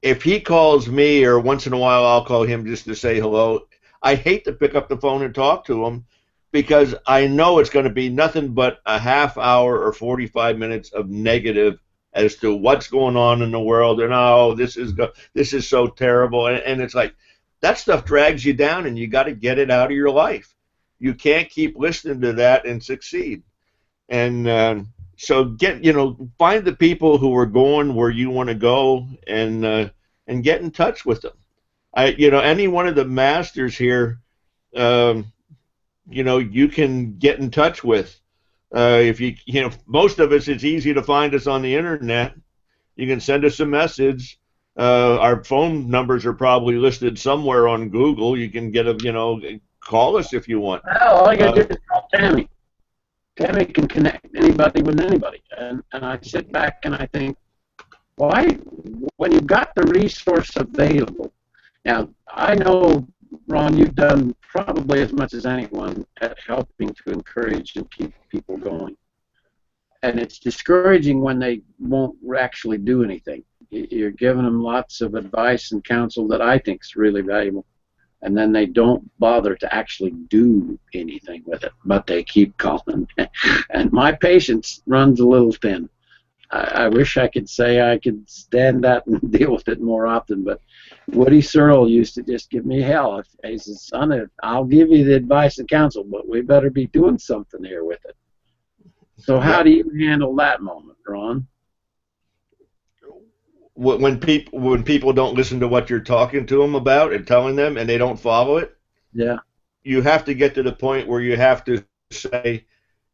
If he calls me, or once in a while I'll call him just to say hello, I hate to pick up the phone and talk to him, because I know it's going to be nothing but a half hour or 45 minutes of negative as to what's going on in the world, and oh, this is so terrible, and it's like that stuff drags you down, and you got to get it out of your life. You can't keep listening to that and succeed. And so find the people who are going where you want to go, and get in touch with them. Any one of the masters here, um, you can get in touch with. If most of us, it's easy to find us on the internet. You can send us a message. Our phone numbers are probably listed somewhere on Google. You can call us if you want. Well, all I got to do is call Tammy. Tammy can connect anybody with anybody. And I sit back and I think, why, when you've got the resource available. Now, I know, Ron, you've done probably as much as anyone at helping to encourage and keep people going. And it's discouraging when they won't actually do anything. You're giving them lots of advice and counsel that I think is really valuable, and then they don't bother to actually do anything with it, but they keep calling. And my patience runs a little thin. I wish I could say I could stand that and deal with it more often, but Woody Searle used to just give me hell. He says, son, I'll give you the advice and counsel, but we better be doing something here with it. So how do you handle that moment, Ron? When people don't listen to what you're talking to them about and telling them, and they don't follow it, Yeah. you have to get to the point where you have to say,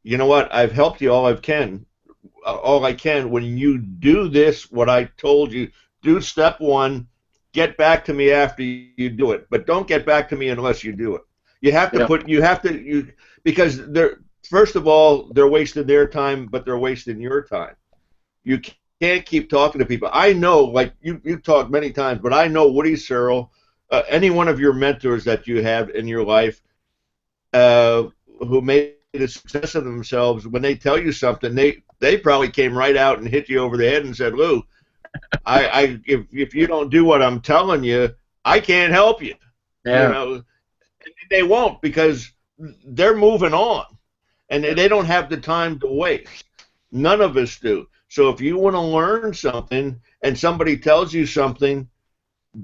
you know what, I've helped you all I can. When you do this, what I told you, do step one, get back to me after you do it, but don't get back to me unless you do it. Because first of all, they're wasting their time, but they're wasting your time. You can't keep talking to people. I know, like you've talked many times, but I know Woody Searle, any one of your mentors that you have in your life, uh, who made a success of themselves, when they tell you something, they probably came right out and hit you over the head and said, Lou, if you don't do what I'm telling you, I can't help you. You Yeah. know, they won't, because they're moving on, and they don't have the time to waste. None of us do. So if you want to learn something and somebody tells you something,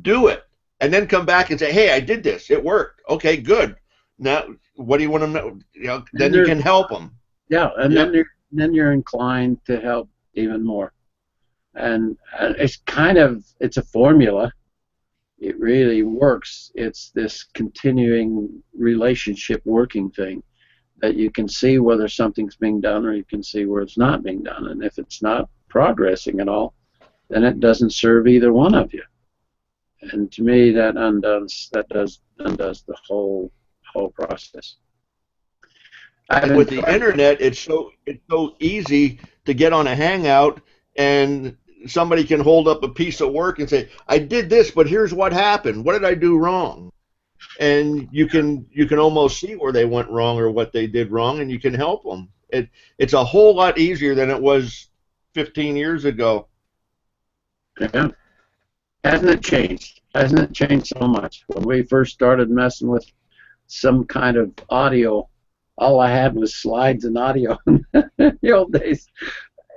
do it, and then come back and say, hey, I did this, it worked. Okay, good. Now what do you want to know? And Then you can help them. yeah, and Yep. then you're inclined to help even more. And it's a formula. It really works. It's this continuing relationship working thing that you can see whether something's being done or you can see where it's not being done. And if it's not progressing at all, then it doesn't serve either one of you. And to me, that undoes the whole process. And with the internet, it's so easy to get on a hangout, and somebody can hold up a piece of work and say, I did this, but here's what happened. What did I do wrong? And you can almost see where they went wrong or what they did wrong, and you can help them. It's a whole lot easier than it was 15 years ago. Yeah. Hasn't it changed? Hasn't it changed so much? When we first started messing with some kind of audio, all I had was slides and audio in the old days.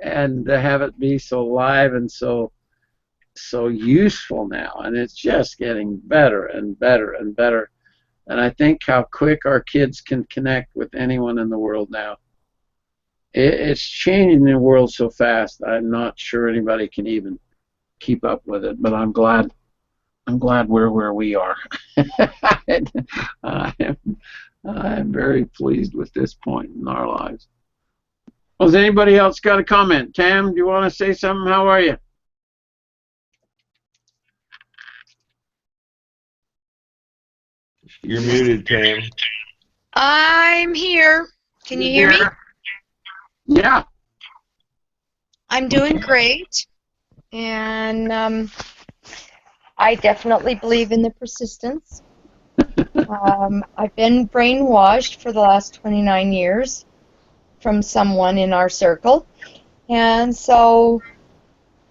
And to have it be so live and so useful now, and it's just getting better and better and better. And I think how quick our kids can connect with anyone in the world now. It's changing the world so fast. I'm not sure anybody can even keep up with it, but I'm glad we're where we are. I'm very pleased with this point in our lives. Well, has anybody else got a comment? Tam, do you want to say something? How are you? You're muted, Tam. I'm here. Can you hear me? Yeah. I'm doing great. And I definitely believe in the persistence. I've been brainwashed for the last 29 years from someone in our circle. And so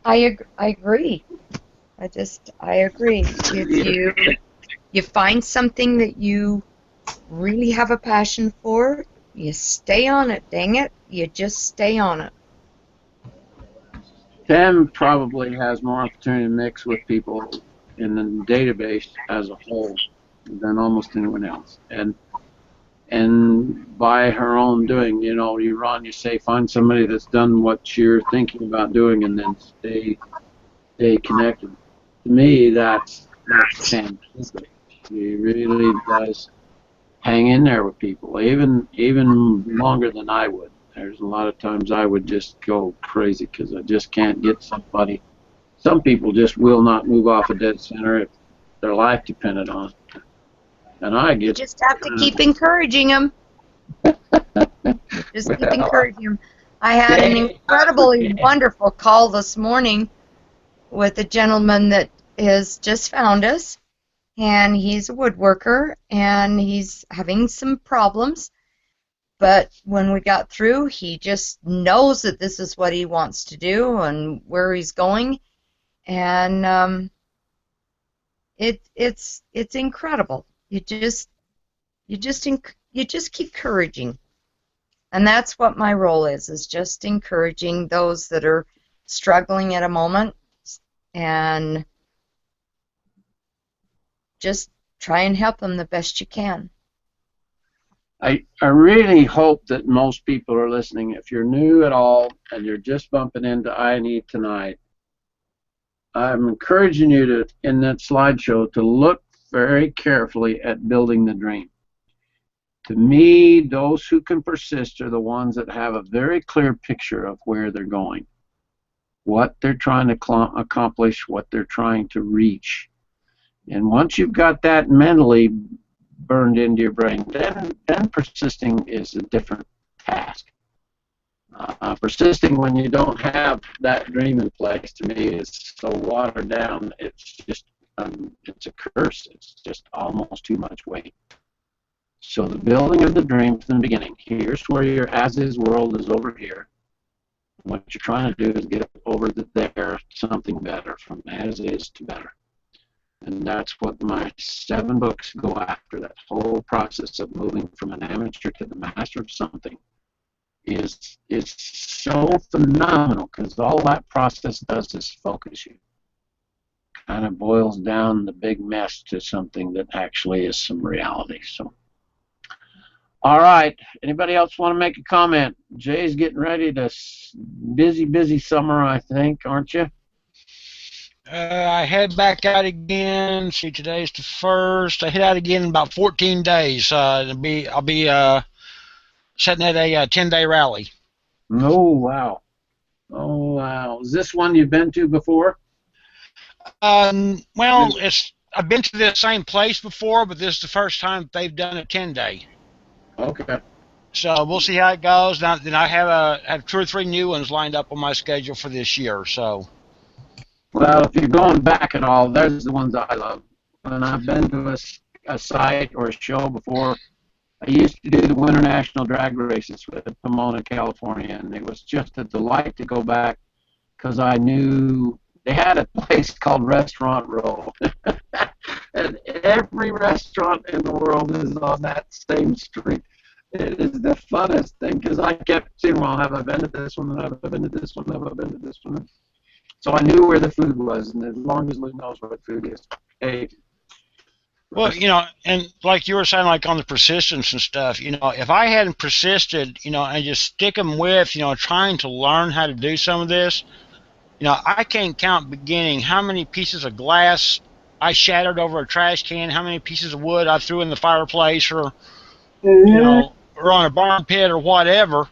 I agree. I agree. If you find something that you really have a passion for, you stay on it, dang it. You just stay on it. Tam probably has more opportunity to mix with people in the database as a whole than almost anyone else. And by her own doing, you say find somebody that's done what you're thinking about doing and then stay connected. To me, that's fantastic. She really does hang in there with people, even longer than I would. There's a lot of times I would just go crazy because I just can't get somebody. Some people just will not move off a dead center if their life depended on it. And I get. You just have to keep encouraging them. Just keep encouraging them. I had an incredibly wonderful call this morning with a gentleman that has just found us, and he's a woodworker, and he's having some problems. But when we got through, he just knows that this is what he wants to do and where he's going, and it's incredible. You just keep encouraging, and that's what my role is just encouraging those that are struggling at a moment, and just try and help them the best you can. I really hope that most people are listening. If you're new at all and you're just bumping into I&E tonight, I'm encouraging you to, in that slideshow, to look very carefully at building the dream. To me, those who can persist are the ones that have a very clear picture of where they're going, what they're trying to accomplish, what they're trying to reach. And once you've got that mentally burned into your brain, then persisting is a different task. Persisting when you don't have that dream in place, to me, is so watered down. It's just, it's a curse. It's just almost too much weight. So the building of the dream from the beginning. Here's where your as-is world is over here. What you're trying to do is get over there something better, from as-is to better. And that's what my 7 books go after, that whole process of moving from an amateur to the master of something. Is so phenomenal, because all that process does is focus you. Kind of boils down the big mess to something that actually is some reality. So, all right. Anybody else want to make a comment? Jay's getting ready to busy summer, I think, aren't you? I head back out again. See, today's the 1st. I head out again in about 14 days. I'll be setting at a 10-day rally. Oh, wow. Oh, wow. Is this one you've been to before? Well, I've been to the same place before, but this is the first time they've done a 10-day. Okay. So we'll see how it goes. Now, then I have 2 or 3 new ones lined up on my schedule for this year. So. Well, if you're going back at all, there's the ones I love. When I've been to a site or a show before, I used to do the Winter National Drag Races with Pomona, California, and it was just a delight to go back, because I knew they had a place called Restaurant Row. And every restaurant in the world is on that same street. It is the funnest thing, because I kept saying, well, have I been to this one? Have I been to this one? Have I been to this one? So I knew where the food was, and as long as Lou knows what food is, hey. Well, and like you were saying, like on the persistence and stuff, if I hadn't persisted, and just stick them with, trying to learn how to do some of this, I can't count beginning how many pieces of glass I shattered over a trash can, how many pieces of wood I threw in the fireplace, or, or on a barn pit or whatever.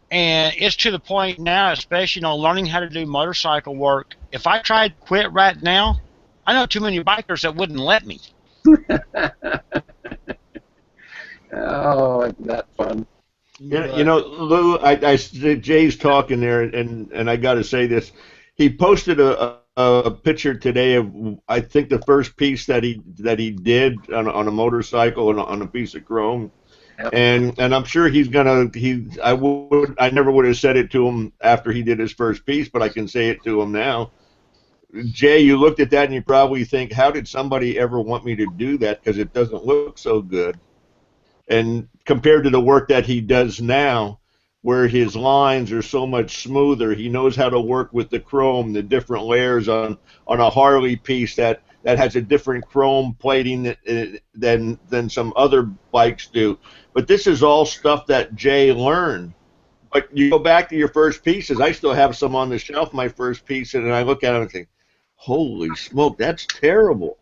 And it's to the point now, especially, learning how to do motorcycle work. If I tried to quit right now, I know too many bikers that wouldn't let me. Oh, isn't that fun? Lou, Jay's talking there, and I got to say this. He posted a picture today of, I think, the first piece that he did on a motorcycle and on a piece of chrome. Yep. And I'm sure I never would have said it to him after he did his first piece, but I can say it to him now. Jay, you looked at that and you probably think, how did somebody ever want me to do that? Because it doesn't look so good. And compared to the work that he does now, where his lines are so much smoother, he knows how to work with the chrome, the different layers on a Harley piece that has a different chrome plating than some other bikes do. But this is all stuff that Jay learned. But you go back to your first pieces. I still have some on the shelf, my first piece, and I look at them and think, holy smoke, that's terrible.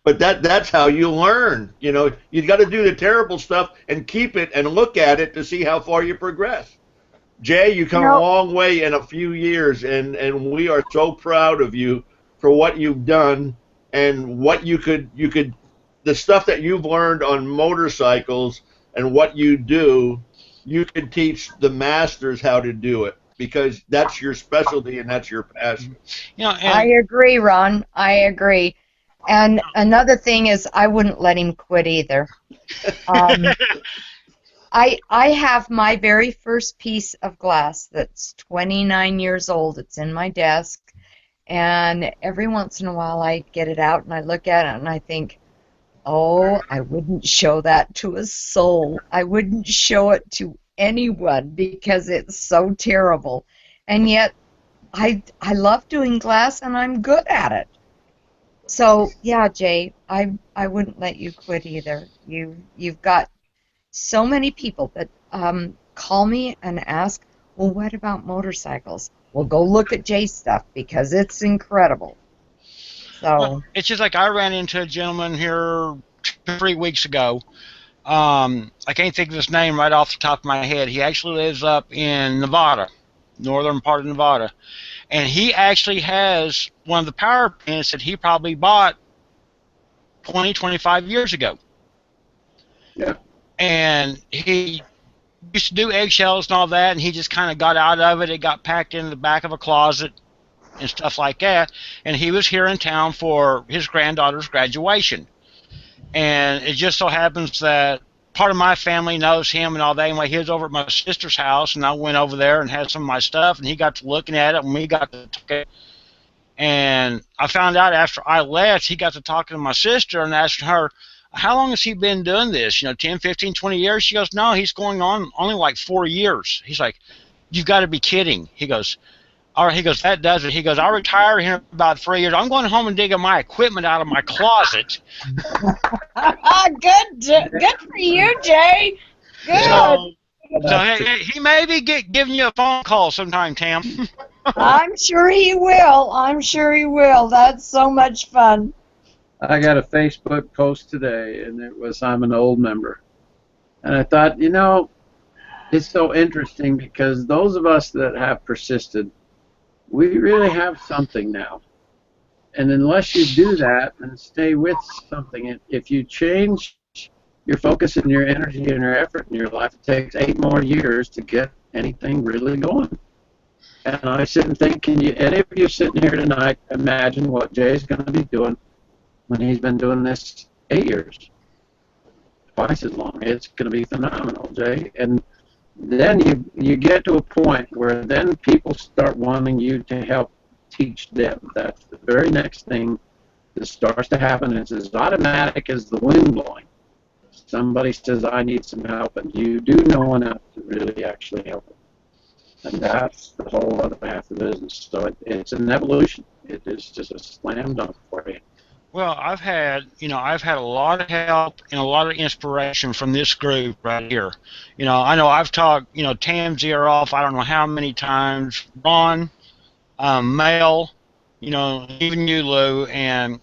But that's how you learn. You got to do the terrible stuff and keep it and look at it to see how far you progress. Jay, you come a long way in a few years, and we are so proud of you for what you've done and what you could the stuff that you've learned on motorcycles and what you do, you could teach the masters how to do it, because that's your specialty and that's your passion. I agree, Ron. I agree. And another thing is, I wouldn't let him quit either. I have my very first piece of glass that's 29 years old. It's in my desk, and every once in a while I get it out and I look at it and I think, oh, I wouldn't show that to a soul. I wouldn't show it to anyone because it's so terrible. And yet I love doing glass and I'm good at it. So yeah, Jay, I wouldn't let you quit either. You've got so many people that call me and ask, well, what about motorcycles? Well, go look at Jay's stuff because it's incredible. So well, it's just like I ran into a gentleman here 3 weeks ago. I can't think of his name right off the top of my head. He actually lives up in Nevada, northern part of Nevada. And he actually has one of the power pins that he probably bought 20, 25 years ago. Yeah. And he used to do eggshells and all that, and he just kind of got out of it. It got packed in the back of a closet and stuff like that. And he was here in town for his granddaughter's graduation. And it just so happens that part of my family knows him and all that. Anyway, he was over at my sister's house, and I went over there and had some of my stuff, and he got to looking at it, and we got to talking. And I found out after I left, he got to talking to my sister and asking her, how long has he been doing this? 10, 15, 20 years? She goes, no, he's going on only like 4 years. He's like, you've got to be kidding. He goes, all right, he goes, that does it. He goes, I'll retire here in about 3 years. I'm going home and digging my equipment out of my closet. Good for you, Jay. Good. So he may be giving you a phone call sometime, Tam. I'm sure he will. I'm sure he will. That's so much fun. I got a Facebook post today, and it was, I'm an old member. And I thought, it's so interesting because those of us that have persisted, we really have something now. And unless you do that and stay with something, if you change your focus and your energy and your effort in your life, it takes 8 more years to get anything really going. And I sit and think, can you, any of you sitting here tonight, imagine what Jay's going to be doing when he's been doing this 8 years? Twice as long. It's going to be phenomenal, Jay. And then you get to a point where then people start wanting you to help teach them. That's the very next thing that starts to happen. It's as automatic as the wind blowing. Somebody says, I need some help, and you do know enough to really actually help them. And that's the whole other half of the business. So it's an evolution. It is just a slam dunk for you. Well, I've had a lot of help and a lot of inspiration from this group right here. I know I've talked, Tam's ear off, I don't know how many times, Ron, Mel, even you, Lou, and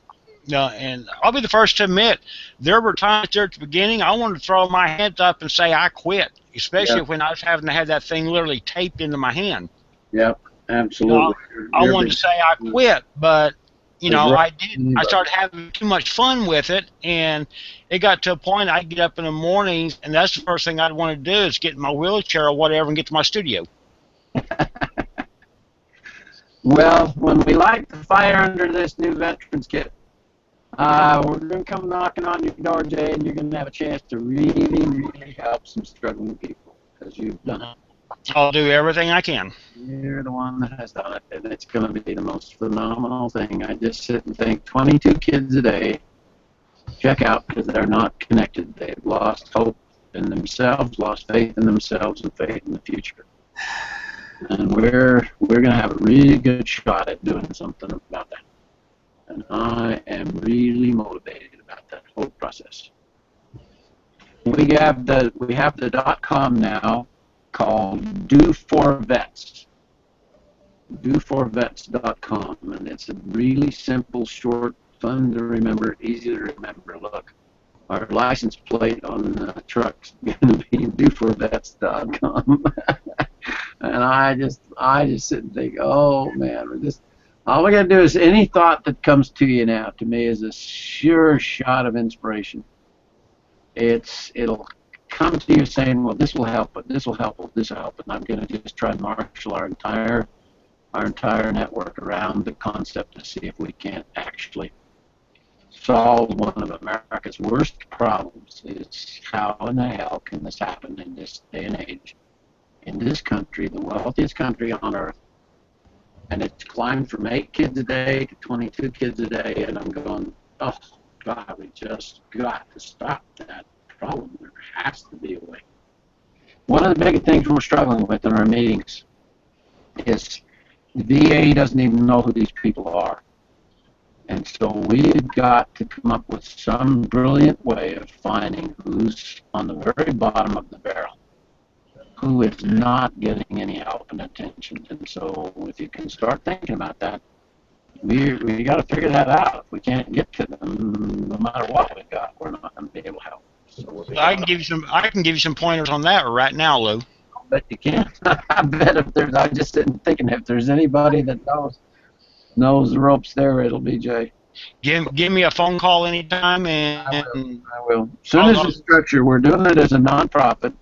I'll be the first to admit, there were times there at the beginning I wanted to throw my hands up and say I quit, especially when I was having to have that thing literally taped into my hand. Yep, absolutely. I wanted to say I quit, but I didn't. I started having too much fun with it, and it got to a point I'd get up in the mornings, and that's the first thing I'd want to do is get in my wheelchair or whatever and get to my studio. Well, when we light the fire under this new veterans kit, we're going to come knocking on your door, Jay, and you're going to have a chance to really, really help some struggling people because you've done it. I'll do everything I can. You're the one that has done it, and it's going to be the most phenomenal thing. I just sit and think 22 kids a day check out because they're not connected. They've lost hope in themselves, lost faith in themselves, and faith in the future. And we're going to have a really good shot at doing something about that. And I am really motivated about that whole process. We have the .com now called Do4Vets. Do4Vets.com, and it's a really simple, short, fun to remember, easy to remember look. Our license plate on the truck's going to be Do4Vets.com. And I just sit and think, oh man, all we got to do is any thought that comes to you now, to me, is a sure shot of inspiration. It'll come to you saying, well, this will help, but this will help, but this will help, and I'm going to just try and marshal our entire network around the concept to see if we can't actually solve one of America's worst problems. Is how in the hell can this happen in this day and age, in this country, the wealthiest country on earth, and it's climbed from 8 kids a day to 22 kids a day, and I'm going, oh, God, we just got to stop that problem. There has to be a way. One of the big things we're struggling with in our meetings is the VA doesn't even know who these people are. And so we've got to come up with some brilliant way of finding who's on the very bottom of the barrel, who is not getting any help and attention. And so if you can start thinking about that, we got to figure that out. If we can't get to them, no matter what we've got, we're not going to be able to help. So I can give you some pointers on that right now, Lou. I bet you can. I bet I'm just sitting thinking if there's anybody that knows the ropes there, it'll be Jay. Give me a phone call anytime, and I will. As soon as the structure, we're doing it as a nonprofit.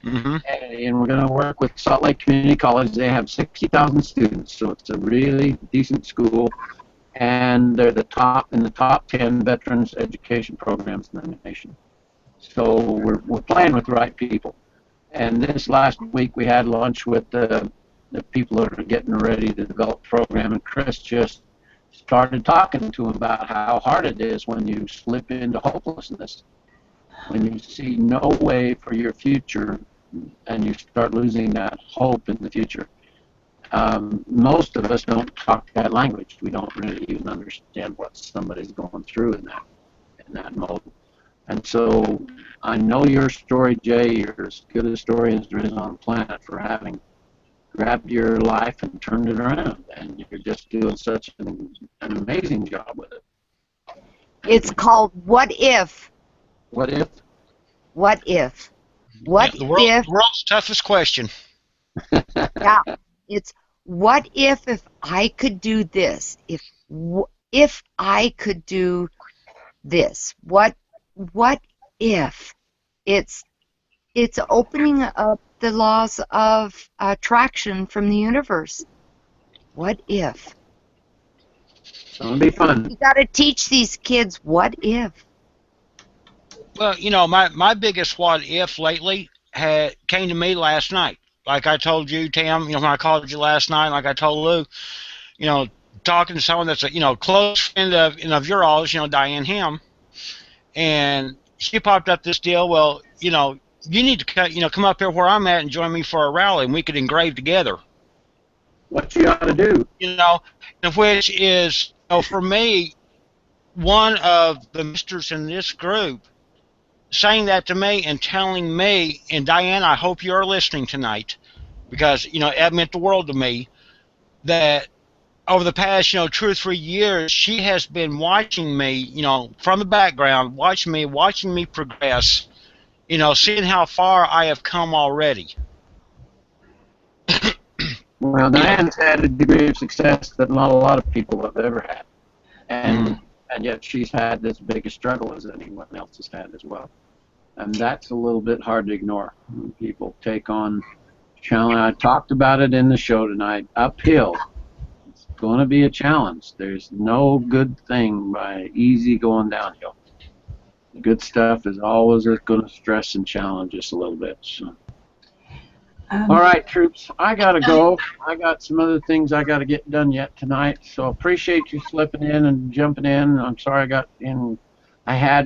Mm-hmm. And we're going to work with Salt Lake Community College. They have 60,000 students, so it's a really decent school, and they're in the top 10 veterans education programs in the nation. So we're playing with the right people. And this last week we had lunch with the people that are getting ready to develop the program, and Chris just started talking to them about how hard it is when you slip into hopelessness, when you see no way for your future, and you start losing that hope in the future. Most of us don't talk that language. We don't really even understand what somebody's going through in that mode. And so I know your story, Jay. You're as good a story as there is on the planet for having grabbed your life and turned it around. And you're just doing such an amazing job with it. It's called What If? What if? What if? What Yeah, if? the world's toughest question. Yeah, it's what if I could do this? If I could do this? What if? It's opening up the laws of attraction from the universe. What if? It's going to be fun. You got to teach these kids what if. Well, my biggest what if lately came to me last night. Like I told you, Tim, when I called you last night, like I told Lou, talking to someone that's a close friend of your all's, Diane Ham, and she popped up this deal. Well, you need to come up here where I'm at and join me for a rally, and we could engrave together. What you ought to do? Which is, for me, one of the misters in this group saying that to me and telling me, and Diane, I hope you're listening tonight, because it meant the world to me, that over the past 2 or 3 years she has been watching me from the background, watching me progress, seeing how far I have come already. Well, Diane's had a degree of success that not a lot of people have ever had, and yet she's had as big a struggle as anyone else has had as well. And that's a little bit hard to ignore. When people take on challenge. I talked about it in the show tonight. Uphill. It's going to be a challenge. There's no good thing by easy going downhill. The good stuff is always going to stress and challenge us a little bit. So. All right, troops. I got to go. I got some other things I got to get done yet tonight. So appreciate you slipping in and jumping in. I'm sorry I got in. I had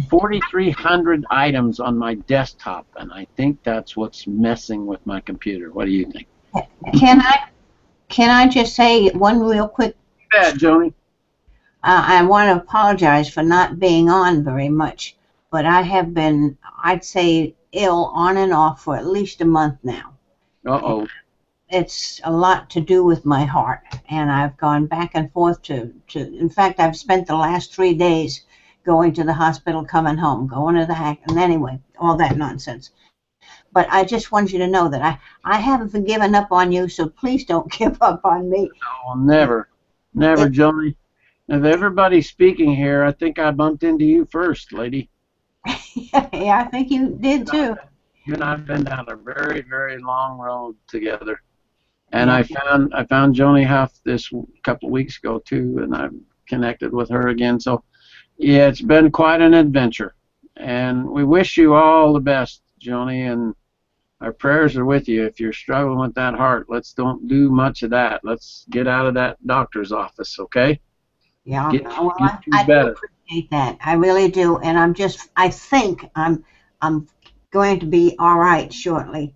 4,300 items on my desktop, and I think that's what's messing with my computer. What do you think? Can I just say one real quick? Yeah, Joni. I want to apologize for not being on very much, but I have been, I'd say, ill on and off for at least a month now. Uh-oh. It's a lot to do with my heart, and I've gone back and forth to in fact, I've spent the last 3 days going to the hospital, coming home, going to the hack, and anyway, all that nonsense. But I just want you to know that I haven't given up on you, so please don't give up on me. No, never. Never, Joni. Of everybody speaking here, I think I bumped into you first, lady. Yeah, I think you did too. You and I have been down a very, very long road together. And I found Joni Huff this couple of weeks ago too, and I've connected with her again. So yeah, it's been quite an adventure. And we wish you all the best, Joni, and our prayers are with you. If you're struggling with that heart, let's don't do much of that. Let's get out of that doctor's office, okay? Yeah, Get I do better. appreciate that. I really do, and I think I'm going to be all right shortly,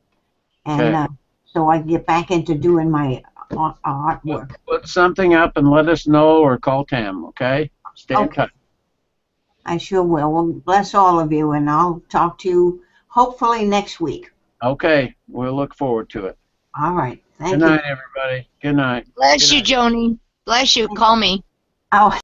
and Okay. so I can get back into doing my artwork. Put something up and let us know, or call Tam, okay? Stay in touch. I sure will. Well, bless all of you, and I'll talk to you hopefully next week. Okay, we'll look forward to it. All right. Thank Good you. night, everybody. Good night. Bless you, Joni. Bless you. Call me. Oh.